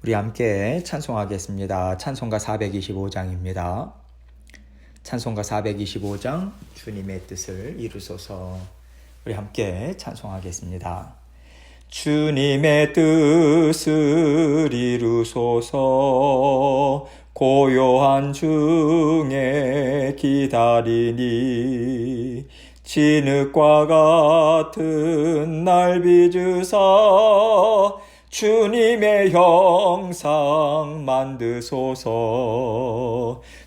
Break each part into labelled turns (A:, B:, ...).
A: 우리 함께 찬송하겠습니다. 찬송가 425장입니다. 찬송가 425장 주님의 뜻을 이루소서. 우리 함께 찬송하겠습니다. 주님의 뜻을 이루소서. 고요한 중에 기다리니 진흙과 같은 날 빚으사 주님의 형상 만드소서.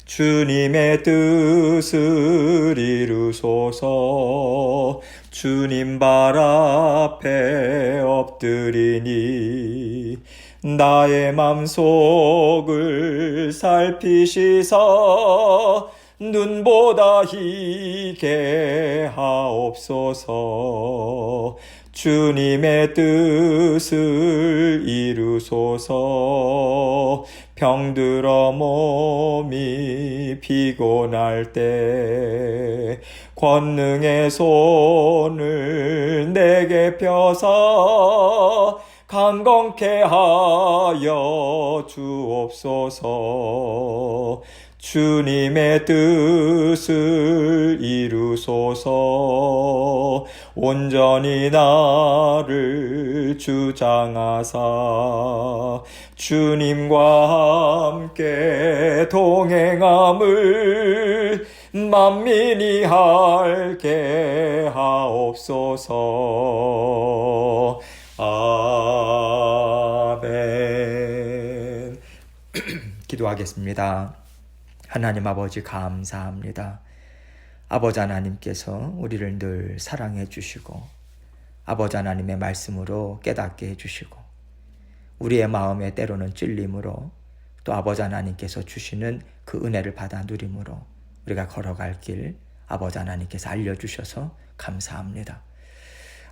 A: 주님의 뜻을 이루소서. 주님 발 앞에 엎드리니 나의 맘속을 살피시사 눈보다 희게 하옵소서. 주님의 뜻을 이루소서. 병들어 몸이 피곤할 때 권능의 손을 내게 펴사 강건케 하여 주옵소서. 주님의 뜻을 이루소서. 온전히 나를 주장하사 주님과 함께 동행함을 만민이 알게 하옵소서. 아멘. 기도하겠습니다. 하나님 아버지 감사합니다. 아버지 하나님께서 우리를 늘 사랑해 주시고 아버지 하나님의 말씀으로 깨닫게 해주시고 우리의 마음에 때로는 찔림으로 또 아버지 하나님께서 주시는 그 은혜를 받아 누림으로 우리가 걸어갈 길 아버지 하나님께서 알려주셔서 감사합니다.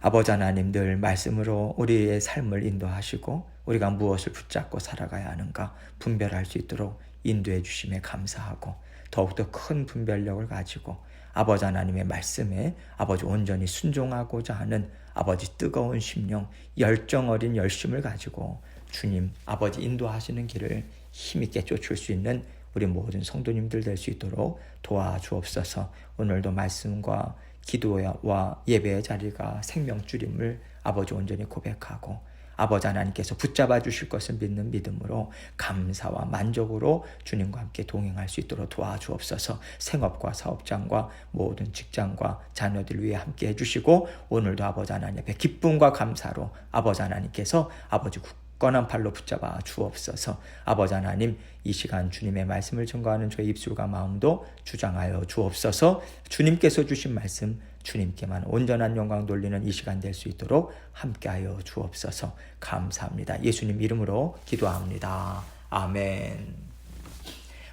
A: 아버지 하나님 늘 말씀으로 우리의 삶을 인도하시고 우리가 무엇을 붙잡고 살아가야 하는가 분별할 수 있도록 인도해 주심에 감사하고 더욱더 큰 분별력을 가지고 아버지 하나님의 말씀에 아버지 온전히 순종하고자 하는 아버지 뜨거운 심령, 열정 어린 열심을 가지고 주님 아버지 인도하시는 길을 힘있게 쫓을 수 있는 우리 모든 성도님들 될 수 있도록 도와주옵소서. 오늘도 말씀과 기도와 예배의 자리가 생명줄임을 아버지 온전히 고백하고 아버지 하나님께서 붙잡아 주실 것을 믿는 믿음으로 감사와 만족으로 주님과 함께 동행할 수 있도록 도와주옵소서. 생업과 사업장과 모든 직장과 자녀들 위해 함께 해주시고 오늘도 아버지 하나님 앞에 기쁨과 감사로 아버지 하나님께서 아버지 굳건한 팔로 붙잡아 주옵소서. 아버지 하나님 이 시간 주님의 말씀을 증거하는 저의 입술과 마음도 주장하여 주옵소서. 주님께서 주신 말씀 주님께만 온전한 영광 돌리는 이 시간 될 수 있도록 함께하여 주옵소서. 감사합니다. 예수님 이름으로 기도합니다. 아멘.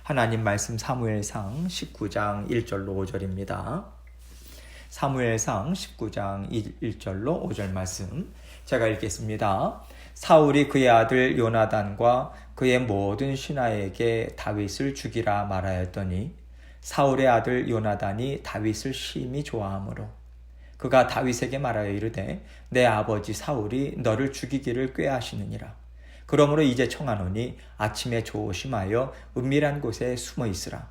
A: 하나님 말씀 사무엘상 19장 1절로 5절입니다. 사무엘상 19장 1절로 5절 말씀 제가 읽겠습니다. 사울이 그의 아들 요나단과 그의 모든 신하에게 다윗을 죽이라 말하였더니 사울의 아들 요나단이 다윗을 심히 좋아하므로 그가 다윗에게 말하여 이르되 내 아버지 사울이 너를 죽이기를 꾀하시느니라. 그러므로 이제 청하노니 아침에 조심하여 은밀한 곳에 숨어 있으라.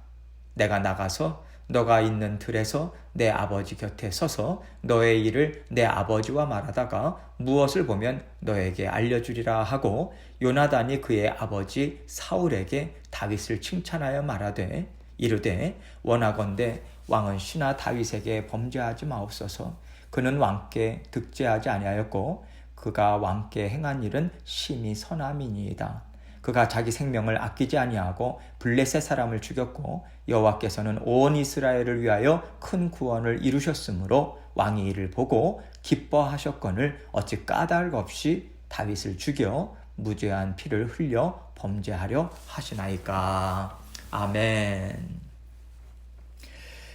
A: 내가 나가서 너가 있는 들에서 내 아버지 곁에 서서 너의 일을 내 아버지와 말하다가 무엇을 보면 너에게 알려주리라 하고 요나단이 그의 아버지 사울에게 다윗을 칭찬하여 말하되 이르되 원하건대 왕은 신하 다윗에게 범죄하지 마옵소서. 그는 왕께 득죄하지 아니하였고 그가 왕께 행한 일은 심히 선함이니이다. 그가 자기 생명을 아끼지 아니하고 블레셋 사람을 죽였고 여호와께서는 온 이스라엘을 위하여 큰 구원을 이루셨으므로 왕이 이를 보고 기뻐하셨거늘 어찌 까닭 없이 다윗을 죽여 무죄한 피를 흘려 범죄하려 하시나이까. 아멘.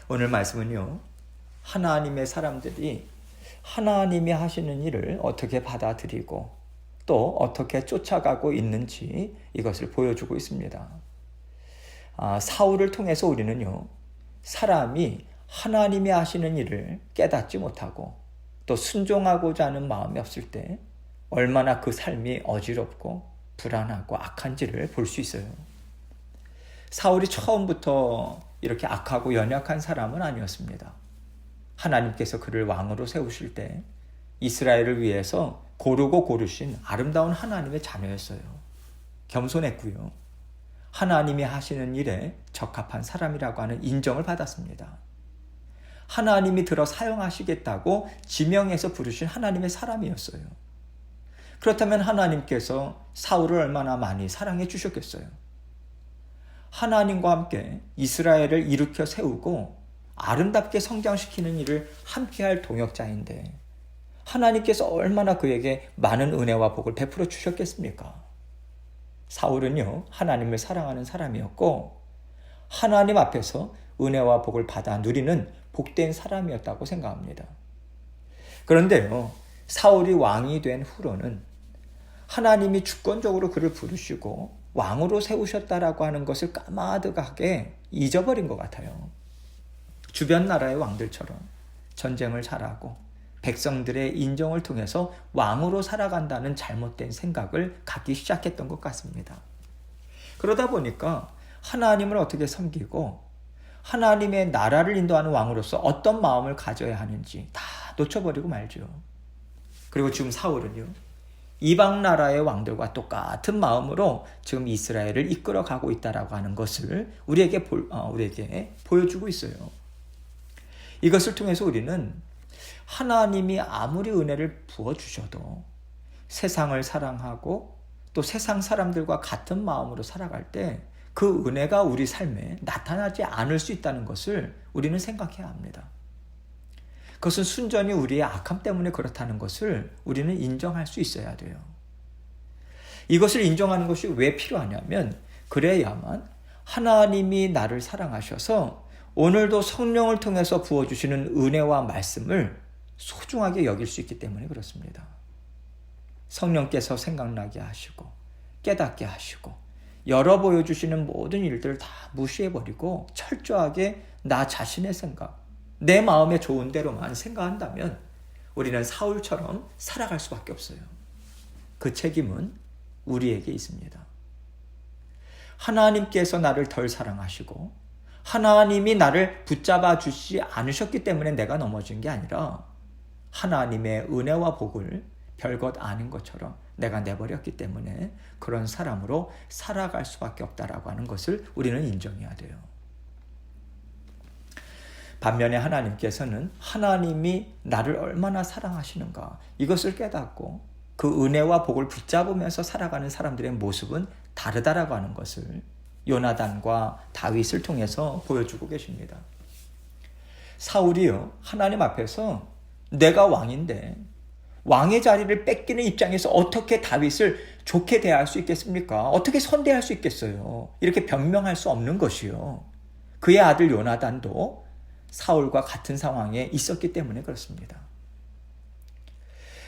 A: 오늘 말씀은요, 하나님의 사람들이 하나님이 하시는 일을 어떻게 받아들이고 또 어떻게 쫓아가고 있는지 이것을 보여주고 있습니다. 사울을 통해서 우리는요, 사람이 하나님이 하시는 일을 깨닫지 못하고 또 순종하고자 하는 마음이 없을 때 얼마나 그 삶이 어지럽고 불안하고 악한지를 볼 수 있어요. 사울이 처음부터 이렇게 악하고 연약한 사람은 아니었습니다. 하나님께서 그를 왕으로 세우실 때 이스라엘을 위해서 고르고 고르신 아름다운 하나님의 자녀였어요. 겸손했고요. 하나님이 하시는 일에 적합한 사람이라고 하는 인정을 받았습니다. 하나님이 들어 사용하시겠다고 지명해서 부르신 하나님의 사람이었어요. 그렇다면 하나님께서 사울을 얼마나 많이 사랑해 주셨겠어요? 하나님과 함께 이스라엘을 일으켜 세우고 아름답게 성장시키는 일을 함께할 동역자인데 하나님께서 얼마나 그에게 많은 은혜와 복을 베풀어 주셨겠습니까? 사울은요, 하나님을 사랑하는 사람이었고 하나님 앞에서 은혜와 복을 받아 누리는 복된 사람이었다고 생각합니다. 그런데요, 사울이 왕이 된 후로는 하나님이 주권적으로 그를 부르시고 왕으로 세우셨다라고 하는 것을 까마득하게 잊어버린 것 같아요. 주변 나라의 왕들처럼 전쟁을 잘하고 백성들의 인정을 통해서 왕으로 살아간다는 잘못된 생각을 갖기 시작했던 것 같습니다. 그러다 보니까 하나님을 어떻게 섬기고 하나님의 나라를 인도하는 왕으로서 어떤 마음을 가져야 하는지 다 놓쳐버리고 말죠. 그리고 지금 사울은요, 이방 나라의 왕들과 똑같은 마음으로 지금 이스라엘을 이끌어가고 있다라고 하는 것을 우리에게 보여주고 있어요. 이것을 통해서 우리는 하나님이 아무리 은혜를 부어주셔도 세상을 사랑하고 또 세상 사람들과 같은 마음으로 살아갈 때 그 은혜가 우리 삶에 나타나지 않을 수 있다는 것을 우리는 생각해야 합니다. 그것은 순전히 우리의 악함 때문에 그렇다는 것을 우리는 인정할 수 있어야 돼요. 이것을 인정하는 것이 왜 필요하냐면 그래야만 하나님이 나를 사랑하셔서 오늘도 성령을 통해서 부어주시는 은혜와 말씀을 소중하게 여길 수 있기 때문에 그렇습니다. 성령께서 생각나게 하시고 깨닫게 하시고 열어 보여주시는 모든 일들을 다 무시해버리고 철저하게 나 자신의 생각, 내 마음에 좋은 대로만 생각한다면 우리는 사울처럼 살아갈 수밖에 없어요. 그 책임은 우리에게 있습니다. 하나님께서 나를 덜 사랑하시고 하나님이 나를 붙잡아 주시지 않으셨기 때문에 내가 넘어진 게 아니라 하나님의 은혜와 복을 별것 아닌 것처럼 내가 내버렸기 때문에 그런 사람으로 살아갈 수밖에 없다라고 하는 것을 우리는 인정해야 돼요. 반면에 하나님께서는 하나님이 나를 얼마나 사랑하시는가 이것을 깨닫고 그 은혜와 복을 붙잡으면서 살아가는 사람들의 모습은 다르다라고 하는 것을 요나단과 다윗을 통해서 보여주고 계십니다. 사울이요, 하나님 앞에서 내가 왕인데 왕의 자리를 뺏기는 입장에서 어떻게 다윗을 좋게 대할 수 있겠습니까? 어떻게 선대할 수 있겠어요? 이렇게 변명할 수 없는 것이요. 그의 아들 요나단도 사울과 같은 상황에 있었기 때문에 그렇습니다.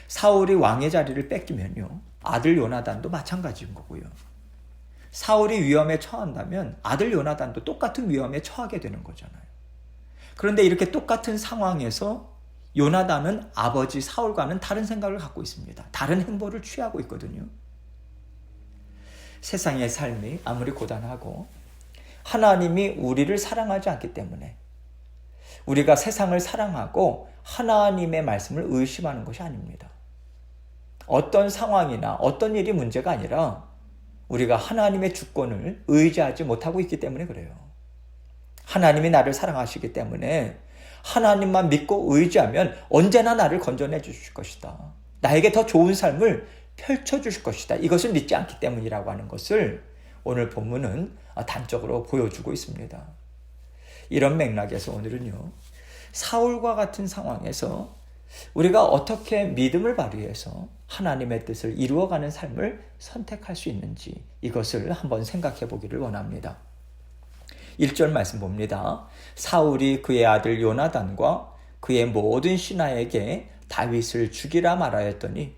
A: 사울이 왕의 자리를 뺏기면요, 아들 요나단도 마찬가지인 거고요. 사울이 위험에 처한다면 아들 요나단도 똑같은 위험에 처하게 되는 거잖아요. 그런데 이렇게 똑같은 상황에서 요나단은 아버지 사울과는 다른 생각을 갖고 있습니다. 다른 행보를 취하고 있거든요. 세상의 삶이 아무리 고단하고 하나님이 우리를 사랑하지 않기 때문에 우리가 세상을 사랑하고 하나님의 말씀을 의심하는 것이 아닙니다. 어떤 상황이나 어떤 일이 문제가 아니라 우리가 하나님의 주권을 의지하지 못하고 있기 때문에 그래요. 하나님이 나를 사랑하시기 때문에 하나님만 믿고 의지하면 언제나 나를 건져내 주실 것이다. 나에게 더 좋은 삶을 펼쳐주실 것이다. 이것을 믿지 않기 때문이라고 하는 것을 오늘 본문은 단적으로 보여주고 있습니다. 이런 맥락에서 오늘은요, 사울과 같은 상황에서 우리가 어떻게 믿음을 발휘해서 하나님의 뜻을 이루어가는 삶을 선택할 수 있는지 이것을 한번 생각해 보기를 원합니다. 1절 말씀 봅니다. 사울이 그의 아들 요나단과 그의 모든 신하에게 다윗을 죽이라 말하였더니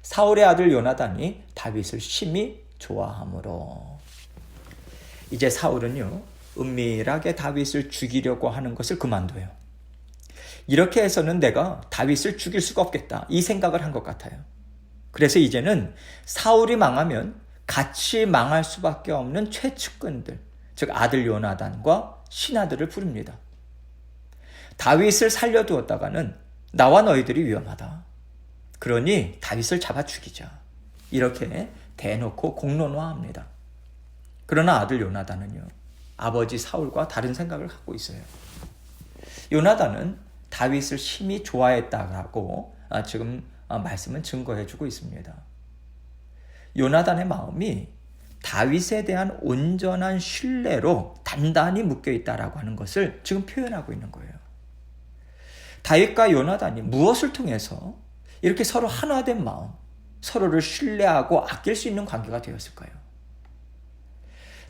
A: 사울의 아들 요나단이 다윗을 심히 좋아하므로. 이제 사울은요, 은밀하게 다윗을 죽이려고 하는 것을 그만둬요. 이렇게 해서는 내가 다윗을 죽일 수가 없겠다, 이 생각을 한 것 같아요. 그래서 이제는 사울이 망하면 같이 망할 수밖에 없는 최측근들, 즉 아들 요나단과 신하들을 부릅니다. 다윗을 살려두었다가는 나와 너희들이 위험하다. 그러니 다윗을 잡아 죽이자. 이렇게 대놓고 공론화합니다. 그러나 아들 요나단은요, 아버지 사울과 다른 생각을 갖고 있어요. 요나단은 다윗을 심히 좋아했다라고 지금 말씀은 증거해주고 있습니다. 요나단의 마음이 다윗에 대한 온전한 신뢰로 단단히 묶여있다라고 하는 것을 지금 표현하고 있는 거예요. 다윗과 요나단이 무엇을 통해서 이렇게 서로 하나된 마음, 서로를 신뢰하고 아낄 수 있는 관계가 되었을까요?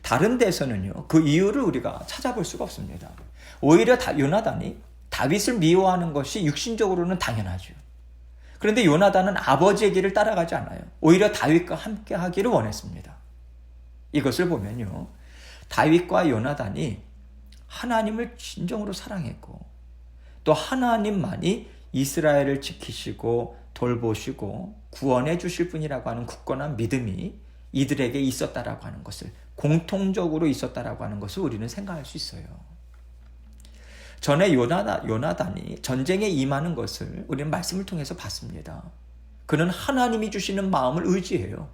A: 다른 데서는요, 그 이유를 우리가 찾아볼 수가 없습니다. 오히려 요나단이 다윗을 미워하는 것이 육신적으로는 당연하죠. 그런데 요나단은 아버지의 길을 따라가지 않아요. 오히려 다윗과 함께 하기를 원했습니다. 이것을 보면요, 다윗과 요나단이 하나님을 진정으로 사랑했고, 또 하나님만이 이스라엘을 지키시고 돌보시고 구원해 주실 분이라고 하는 굳건한 믿음이 이들에게 있었다라고 하는 것을, 공통적으로 있었다라고 하는 것을 우리는 생각할 수 있어요. 전에 요나단이 전쟁에 임하는 것을 우리는 말씀을 통해서 봤습니다. 그는 하나님이 주시는 마음을 의지해요.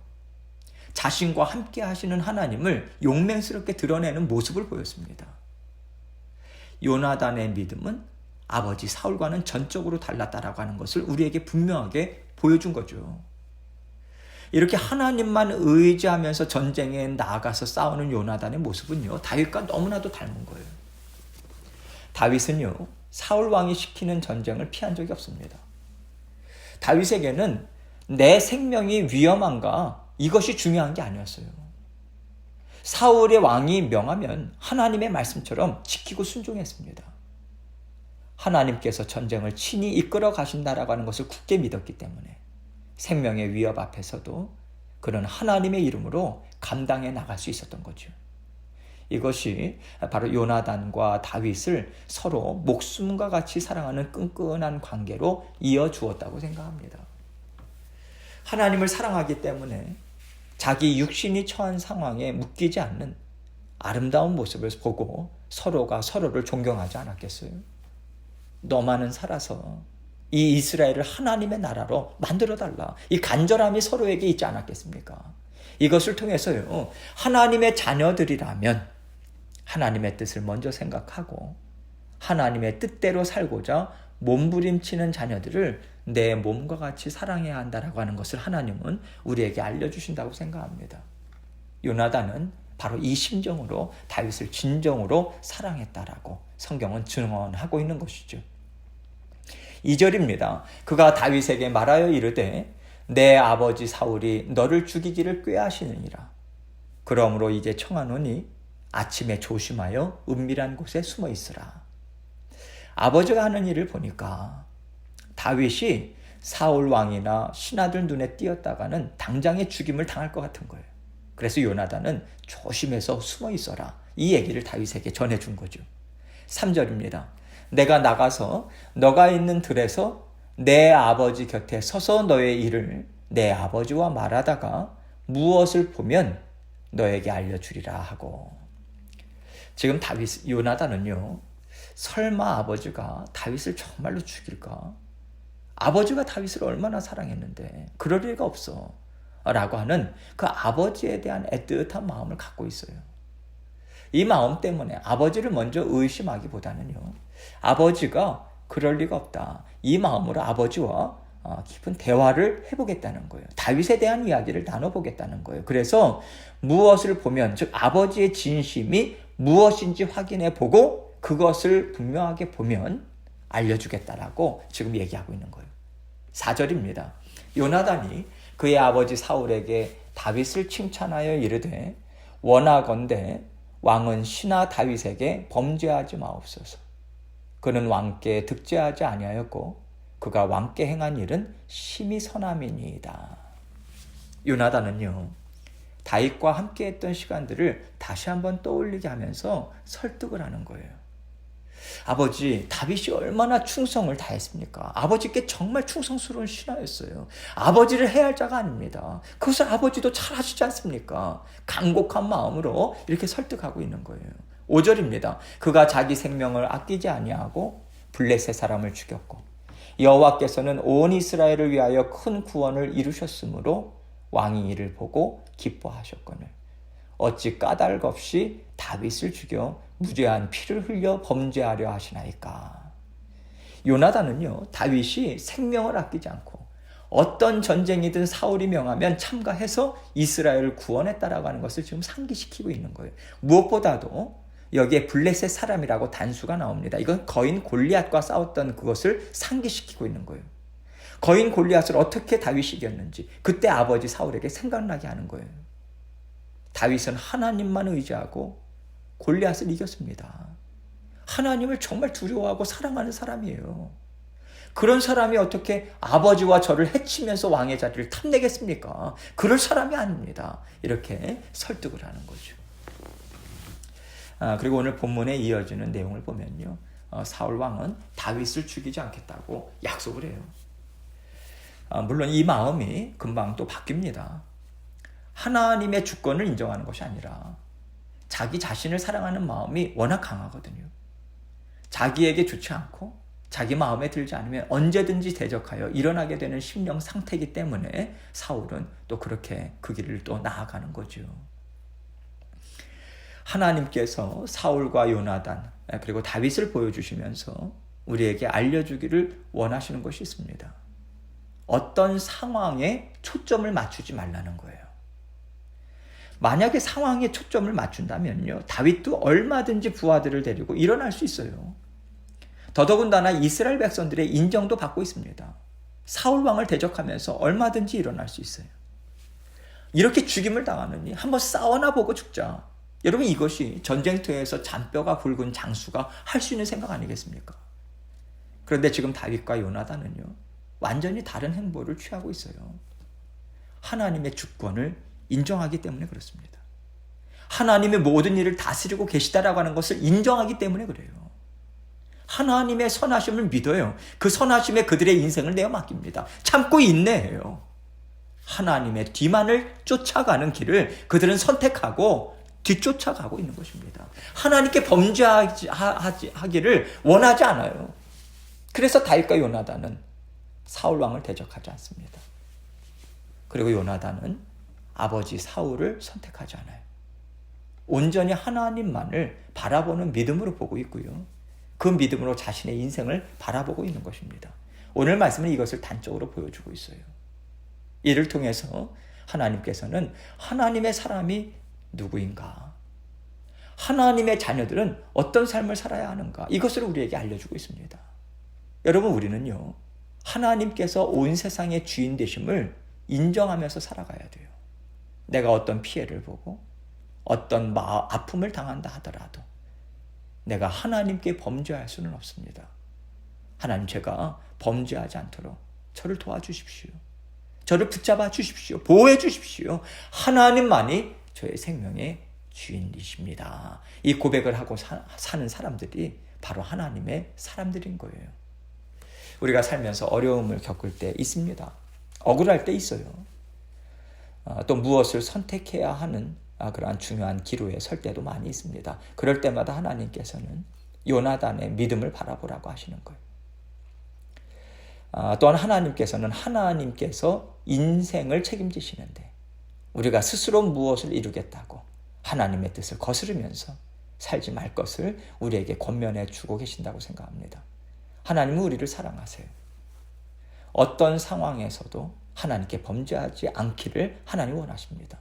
A: 자신과 함께 하시는 하나님을 용맹스럽게 드러내는 모습을 보였습니다. 요나단의 믿음은 아버지 사울과는 전적으로 달랐다라고 하는 것을 우리에게 분명하게 보여준 거죠. 이렇게 하나님만 의지하면서 전쟁에 나아가서 싸우는 요나단의 모습은요, 다윗과 너무나도 닮은 거예요. 다윗은요, 사울 왕이 시키는 전쟁을 피한 적이 없습니다. 다윗에게는 내 생명이 위험한가, 이것이 중요한 게 아니었어요. 사울의 왕이 명하면 하나님의 말씀처럼 지키고 순종했습니다. 하나님께서 전쟁을 친히 이끌어 가신다라고 하는 것을 굳게 믿었기 때문에 생명의 위협 앞에서도 그는 하나님의 이름으로 감당해 나갈 수 있었던 거죠. 이것이 바로 요나단과 다윗을 서로 목숨과 같이 사랑하는 끈끈한 관계로 이어주었다고 생각합니다. 하나님을 사랑하기 때문에 자기 육신이 처한 상황에 묶이지 않는 아름다운 모습을 보고 서로가 서로를 존경하지 않았겠어요? 너만은 살아서 이 이스라엘을 하나님의 나라로 만들어달라. 이 간절함이 서로에게 있지 않았겠습니까? 이것을 통해서요, 하나님의 자녀들이라면 하나님의 뜻을 먼저 생각하고 하나님의 뜻대로 살고자 몸부림치는 자녀들을 내 몸과 같이 사랑해야 한다라고 하는 것을 하나님은 우리에게 알려주신다고 생각합니다. 요나단은 바로 이 심정으로 다윗을 진정으로 사랑했다라고 성경은 증언하고 있는 것이죠. 2절입니다. 그가 다윗에게 말하여 이르되 내 아버지 사울이 너를 죽이기를 꾀하시느니라. 그러므로 이제 청하노니 아침에 조심하여 은밀한 곳에 숨어 있으라. 아버지가 하는 일을 보니까 다윗이 사울 왕이나 신하들 눈에 띄었다가는 당장의 죽임을 당할 것 같은 거예요. 그래서 요나단은 조심해서 숨어 있어라. 이 얘기를 다윗에게 전해준 거죠. 3절입니다. 내가 나가서 너가 있는 들에서 내 아버지 곁에 서서 너의 일을 내 아버지와 말하다가 무엇을 보면 너에게 알려주리라 하고. 지금 요나단은요, 설마 아버지가 다윗을 정말로 죽일까? 아버지가 다윗을 얼마나 사랑했는데 그럴 리가 없어 라고 하는 그 아버지에 대한 애틋한 마음을 갖고 있어요. 이 마음 때문에 아버지를 먼저 의심하기보다는요, 아버지가 그럴 리가 없다, 이 마음으로 아버지와 깊은 대화를 해보겠다는 거예요. 다윗에 대한 이야기를 나눠보겠다는 거예요. 그래서 무엇을 보면, 즉 아버지의 진심이 무엇인지 확인해 보고 그것을 분명하게 보면 알려주겠다라고 지금 얘기하고 있는 거예요. 4절입니다. 요나단이 그의 아버지 사울에게 다윗을 칭찬하여 이르되 원하건대 왕은 신하 다윗에게 범죄하지 마옵소서. 그는 왕께 득죄하지 아니하였고 그가 왕께 행한 일은 심히 선함이니이다. 요나단은요, 다윗과 함께 했던 시간들을 다시 한번 떠올리게 하면서 설득을 하는 거예요. 아버지 다윗이 얼마나 충성을 다했습니까? 아버지께 정말 충성스러운 신하였어요. 아버지를 해할 자가 아닙니다. 그것을 아버지도 잘 하시지 않습니까? 간곡한 마음으로 이렇게 설득하고 있는 거예요. 5절입니다. 그가 자기 생명을 아끼지 아니하고 블레셋 사람을 죽였고 여호와께서는 온 이스라엘을 위하여 큰 구원을 이루셨으므로 왕이 이를 보고 기뻐하셨거늘 어찌 까닭 없이 다윗을 죽여 무죄한 피를 흘려 범죄하려 하시나이까. 요나단은요, 다윗이 생명을 아끼지 않고 어떤 전쟁이든 사울이 명하면 참가해서 이스라엘을 구원했다라고 하는 것을 지금 상기시키고 있는 거예요. 무엇보다도 여기에 블레셋 사람이라고 단수가 나옵니다. 이건 거인 골리앗과 싸웠던 그것을 상기시키고 있는 거예요. 거인 골리앗을 어떻게 다윗이 이겼는지 그때 아버지 사울에게 생각나게 하는 거예요. 다윗은 하나님만 의지하고 골리앗을 이겼습니다. 하나님을 정말 두려워하고 사랑하는 사람이에요. 그런 사람이 어떻게 아버지와 저를 해치면서 왕의 자리를 탐내겠습니까? 그럴 사람이 아닙니다. 이렇게 설득을 하는 거죠. 그리고 오늘 본문에 이어지는 내용을 보면요. 사울 왕은 다윗을 죽이지 않겠다고 약속을 해요. 물론 이 마음이 금방 또 바뀝니다. 하나님의 주권을 인정하는 것이 아니라 자기 자신을 사랑하는 마음이 워낙 강하거든요. 자기에게 좋지 않고 자기 마음에 들지 않으면 언제든지 대적하여 일어나게 되는 심령 상태이기 때문에 사울은 또 그렇게 그 길을 또 나아가는 거죠. 하나님께서 사울과 요나단 그리고 다윗을 보여주시면서 우리에게 알려주기를 원하시는 것이 있습니다. 어떤 상황에 초점을 맞추지 말라는 거예요. 만약에 상황에 초점을 맞춘다면요, 다윗도 얼마든지 부하들을 데리고 일어날 수 있어요. 더더군다나 이스라엘 백성들의 인정도 받고 있습니다. 사울 왕을 대적하면서 얼마든지 일어날 수 있어요. 이렇게 죽임을 당하느니 한번 싸워나 보고 죽자. 여러분, 이것이 전쟁터에서 잔뼈가 굵은 장수가 할 수 있는 생각 아니겠습니까? 그런데 지금 다윗과 요나단은요, 완전히 다른 행보를 취하고 있어요. 하나님의 주권을 인정하기 때문에 그렇습니다. 하나님의 모든 일을 다스리고 계시다라고 하는 것을 인정하기 때문에 그래요. 하나님의 선하심을 믿어요. 그 선하심에 그들의 인생을 내어 맡깁니다. 참고 인내해요. 하나님의 뒤만을 쫓아가는 길을 그들은 선택하고 뒤쫓아가고 있는 것입니다. 하나님께 범죄하기를 원하지 않아요. 그래서 다윗과 요나단은 사울 왕을 대적하지 않습니다. 그리고 요나단은 아버지 사울을 선택하지 않아요. 온전히 하나님만을 바라보는 믿음으로 보고 있고요. 그 믿음으로 자신의 인생을 바라보고 있는 것입니다. 오늘 말씀은 이것을 단적으로 보여주고 있어요. 이를 통해서 하나님께서는 하나님의 사람이 누구인가? 하나님의 자녀들은 어떤 삶을 살아야 하는가? 이것을 우리에게 알려주고 있습니다. 여러분, 우리는요, 하나님께서 온 세상의 주인 되심을 인정하면서 살아가야 돼요. 내가 어떤 피해를 보고 어떤 아픔을 당한다 하더라도 내가 하나님께 범죄할 수는 없습니다. 하나님, 제가 범죄하지 않도록 저를 도와주십시오. 저를 붙잡아 주십시오. 보호해 주십시오. 하나님만이 저의 생명의 주인이십니다. 이 고백을 하고 사는 사람들이 바로 하나님의 사람들인 거예요. 우리가 살면서 어려움을 겪을 때 있습니다. 억울할 때 있어요. 또 무엇을 선택해야 하는 그러한 중요한 기로에 설 때도 많이 있습니다. 그럴 때마다 하나님께서는 요나단의 믿음을 바라보라고 하시는 거예요. 또한 하나님께서 인생을 책임지시는데 우리가 스스로 무엇을 이루겠다고 하나님의 뜻을 거스르면서 살지 말 것을 우리에게 권면해 주고 계신다고 생각합니다. 하나님은 우리를 사랑하세요. 어떤 상황에서도 하나님께 범죄하지 않기를 하나님 원하십니다.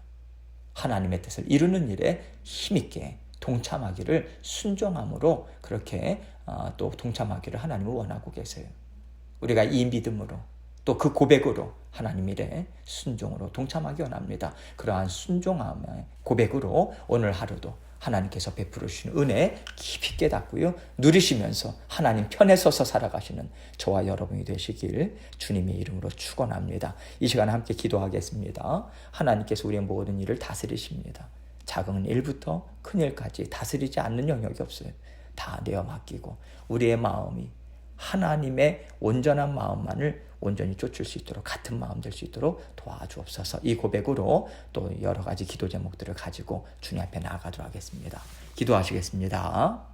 A: 하나님의 뜻을 이루는 일에 힘있게 동참하기를 순종함으로 그렇게 또 동참하기를 하나님은 원하고 계세요. 우리가 이 믿음으로 또 그 고백으로 하나님 일에 순종으로 동참하기 원합니다. 그러한 순종함의 고백으로 오늘 하루도 하나님께서 베풀어 주신 은혜 깊이 깨닫고요, 누리시면서 하나님 편에 서서 살아가시는 저와 여러분이 되시길 주님의 이름으로 축원합니다. 이 시간에 함께 기도하겠습니다. 하나님께서 우리의 모든 일을 다스리십니다. 작은 일부터 큰 일까지 다스리지 않는 영역이 없어요. 다 내어 맡기고 우리의 마음이 하나님의 온전한 마음만을 온전히 쫓을 수 있도록 같은 마음 될 수 있도록 도와주옵소서. 이 고백으로 또 여러 가지 기도 제목들을 가지고 주님 앞에 나아가도록 하겠습니다. 기도하시겠습니다.